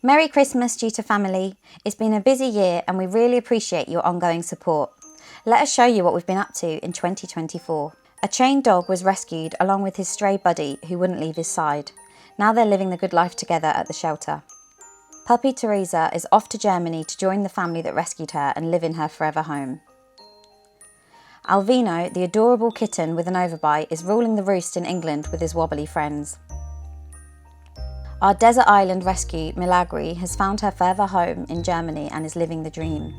Merry Christmas, Jutta family. It's been a busy year and we really appreciate your ongoing support. Let us show you what we've been up to in 2024. A chained dog was rescued along with his stray buddy who wouldn't leave his side. Now they're living the good life together at the shelter. Puppy Teresa is off to Germany to join the family that rescued her and live in her forever home. Alvino, the adorable kitten with an overbite, is ruling the roost in England with his wobbly friends. Our desert island rescue, Milagri, has found her forever home in Germany and is living the dream.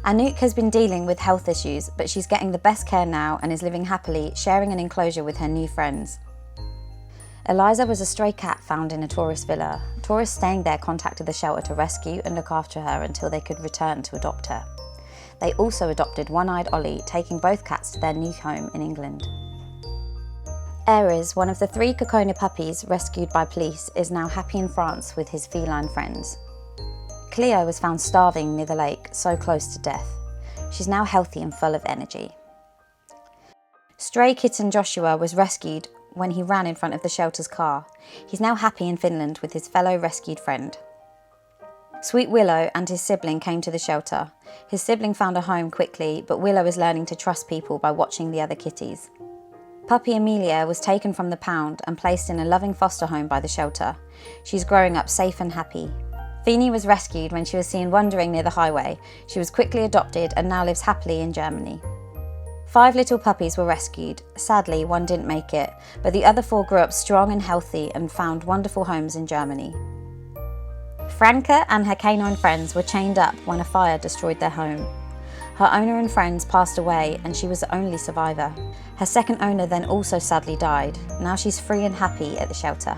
Anouk has been dealing with health issues, but she's getting the best care now and is living happily, sharing an enclosure with her new friends. Eliza was a stray cat found in a tourist villa. Tourists staying there contacted the shelter to rescue and look after her until they could return to adopt her. They also adopted One-Eyed Ollie, taking both cats to their new home in England. Ares, one of the 3 Kokona puppies rescued by police, is now happy in France with his feline friends. Cleo was found starving near the lake, so close to death. She's now healthy and full of energy. Stray kitten Joshua was rescued when he ran in front of the shelter's car. He's now happy in Finland with his fellow rescued friend. Sweet Willow and his sibling came to the shelter. His sibling found a home quickly, but Willow is learning to trust people by watching the other kitties. Puppy Amelia was taken from the pound and placed in a loving foster home by the shelter. She's growing up safe and happy. Feeny was rescued when she was seen wandering near the highway. She was quickly adopted and now lives happily in Germany. 5 little puppies were rescued. Sadly, one didn't make it, but the other 4 grew up strong and healthy and found wonderful homes in Germany. Franca and her canine friends were chained up when a fire destroyed their home. Her owner and friends passed away and she was the only survivor. Her second owner then also sadly died. Now she's free and happy at the shelter.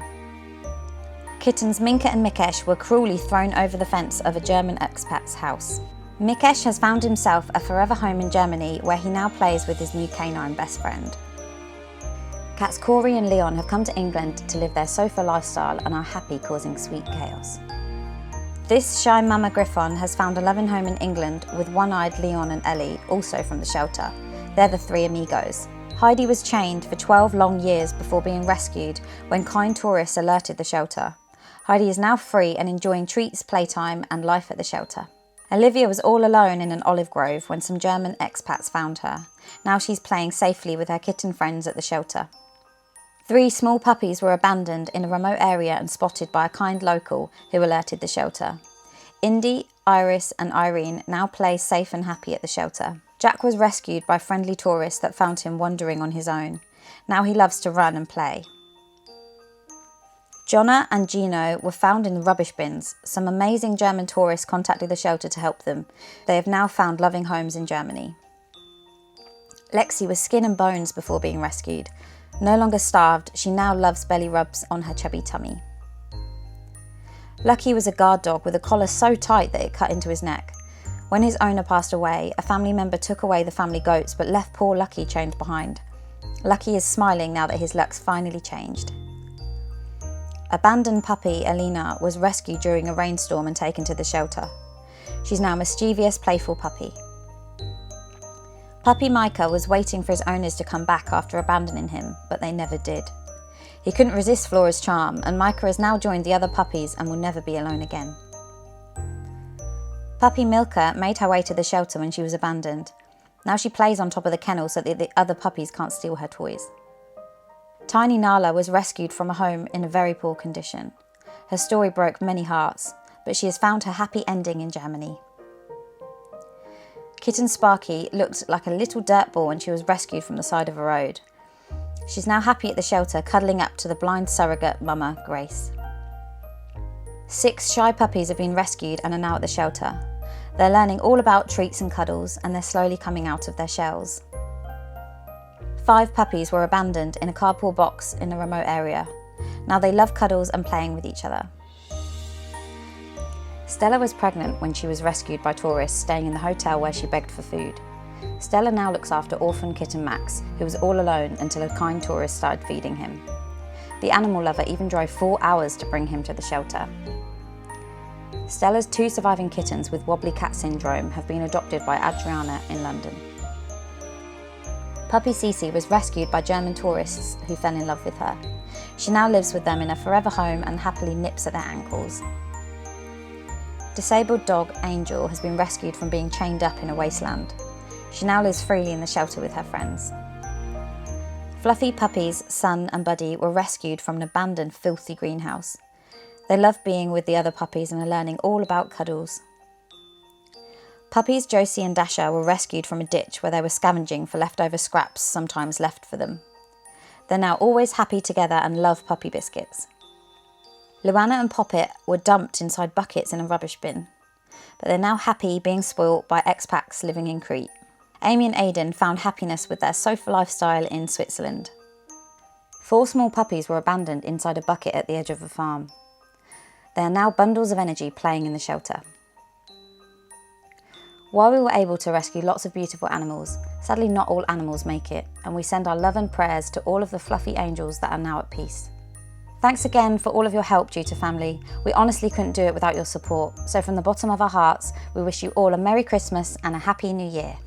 Kittens Minka and Mikesh were cruelly thrown over the fence of a German expat's house. Mikesh has found himself a forever home in Germany where he now plays with his new canine best friend. Cats Corey and Leon have come to England to live their sofa lifestyle and are happy causing sweet chaos. This shy mama griffon has found a loving home in England with One-Eyed Leon and Ellie, also from the shelter. They're the 3 amigos. Heidi was chained for 12 long years before being rescued when kind tourists alerted the shelter. Heidi is now free and enjoying treats, playtime and life at the shelter. Olivia was all alone in an olive grove when some German expats found her. Now she's playing safely with her kitten friends at the shelter. 3 small puppies were abandoned in a remote area and spotted by a kind local who alerted the shelter. Indy, Iris and Irene now play safe and happy at the shelter. Jack was rescued by friendly tourists that found him wandering on his own. Now he loves to run and play. Jonna and Gino were found in the rubbish bins. Some amazing German tourists contacted the shelter to help them. They have now found loving homes in Germany. Lexi was skin and bones before being rescued. No longer starved, she now loves belly rubs on her chubby tummy. Lucky was a guard dog with a collar so tight that it cut into his neck. When his owner passed away, a family member took away the family goats but left poor Lucky chained behind. Lucky is smiling now that his luck's finally changed. Abandoned puppy Alina was rescued during a rainstorm and taken to the shelter. She's now a mischievous, playful puppy. Puppy Micah was waiting for his owners to come back after abandoning him, but they never did. He couldn't resist Flora's charm, and Micah has now joined the other puppies and will never be alone again. Puppy Milka made her way to the shelter when she was abandoned. Now she plays on top of the kennel so that the other puppies can't steal her toys. Tiny Nala was rescued from a home in a very poor condition. Her story broke many hearts, but she has found her happy ending in Germany. Kitten Sparky looked like a little dirt ball when she was rescued from the side of a road. She's now happy at the shelter, cuddling up to the blind surrogate mama, Grace. 6 shy puppies have been rescued and are now at the shelter. They're learning all about treats and cuddles, and they're slowly coming out of their shells. 5 puppies were abandoned in a cardboard box in a remote area. Now they love cuddles and playing with each other. Stella was pregnant when she was rescued by tourists staying in the hotel where she begged for food. Stella now looks after orphan kitten Max, who was all alone until a kind tourist started feeding him. The animal lover even drove 4 hours to bring him to the shelter. Stella's 2 surviving kittens with wobbly cat syndrome have been adopted by Adriana in London. Puppy Cece was rescued by German tourists who fell in love with her. She now lives with them in a forever home and happily nips at their ankles. Disabled dog Angel has been rescued from being chained up in a wasteland. She now lives freely in the shelter with her friends. Fluffy puppies Sun and Buddy were rescued from an abandoned filthy greenhouse. They love being with the other puppies and are learning all about cuddles. Puppies Josie and Dasher were rescued from a ditch where they were scavenging for leftover scraps sometimes left for them. They're now always happy together and love puppy biscuits. Luana and Poppet were dumped inside buckets in a rubbish bin, but they're now happy being spoilt by expats living in Crete. Amy and Aidan found happiness with their sofa lifestyle in Switzerland. 4 small puppies were abandoned inside a bucket at the edge of a farm. They are now bundles of energy playing in the shelter. While we were able to rescue lots of beautiful animals, sadly not all animals make it, and we send our love and prayers to all of the fluffy angels that are now at peace. Thanks again for all of your help, Jutta family. We honestly couldn't do it without your support, so from the bottom of our hearts, we wish you all a Merry Christmas and a Happy New Year.